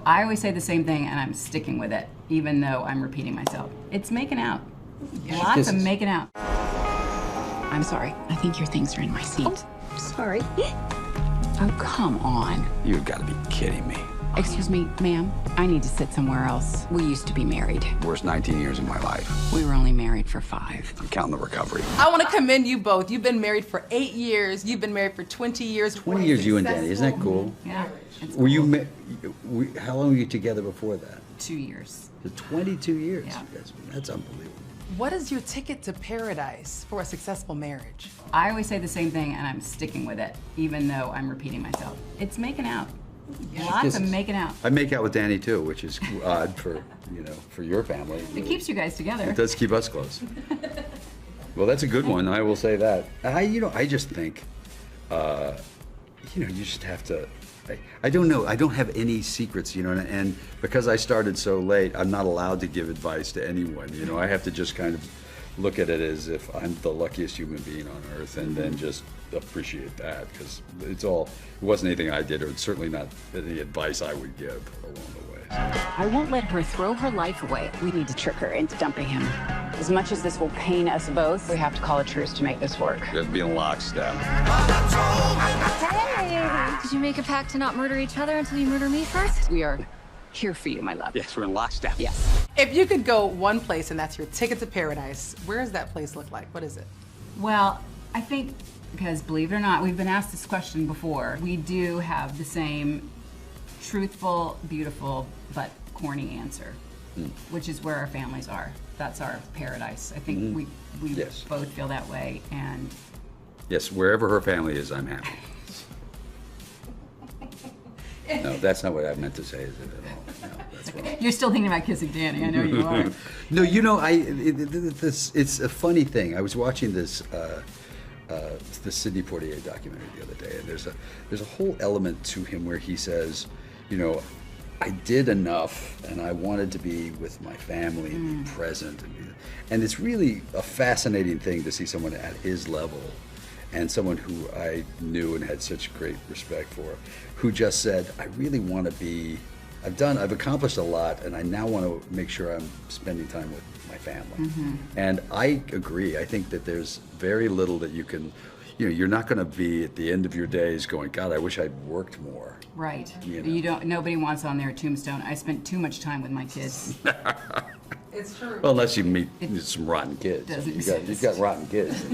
I always say the same thing, and I'm sticking with it, even though I'm repeating myself. It's making out. Lots of making out. I'm sorry. I think your things are in my seat. Oh, sorry. Oh, come on. You've got to be kidding me. Excuse me, ma'am. I need to sit somewhere else. We used to be married. Worst 19 years of my life. We were only married for 5. I'm counting the recovery. I want to commend you both. You've been married for 8 years. You've been married for 20 years. 20 years, you and Danny. Isn't that cool? Yeah. Were you? How long were you together before that? 2 years. 22 years. Yeah. You guys, that's unbelievable. What is your ticket to paradise for a successful marriage? I always say the same thing, and I'm sticking with it, even though I'm repeating myself. It's making out. Lots of making out. I make out with Danny too, which is odd for for your family. It keeps you guys together. It does keep us close. Well, that's a good one. I will say that. I just think, you just have to. I don't know. I don't have any secrets, and because I started so late, I'm not allowed to give advice to anyone. I have to just kind of look at it as if I'm the luckiest human being on earth, and then just appreciate that, because it wasn't anything I did, or it's certainly not any advice I would give along the way. I won't let her throw her life away. We need to trick her into dumping him. As much as this will pain us both, we have to call a truce to make this work. Just be in lockstep. Hey! Did you make a pact to not murder each other until you murder me first? We are here for you, my love. Yes, we're in lockstep. Yes. If you could go one place and that's your ticket to paradise, where does that place look like? What is it? Well, I think, because believe it or not, we've been asked this question before. We do have the same truthful, beautiful, but corny answer, which is where our families are. That's our paradise. I think we Yes. both feel that way, and Yes, wherever her family is, I'm happy. No, that's not what I meant to say, is it at all? No, that's wrong. you're still thinking about kissing Danny. I know you are. No, it's a funny thing. I was watching this the Sidney Poitier documentary the other day, and there's a whole element to him where he says, I did enough, and I wanted to be with my family and be present, and it's really a fascinating thing to see someone at his level, and someone who I knew and had such great respect for, who just said, I really want to be. I've accomplished a lot, and I now want to make sure I'm spending time with my family. And I agree. I think that there's very little that you can, you're not going to be at the end of your days going, God, I wish I'd worked more. Right. You don't. Nobody wants on their tombstone, I spent too much time with my kids. It's true. Well, unless you meet some rotten kids. Doesn't You've got rotten kids.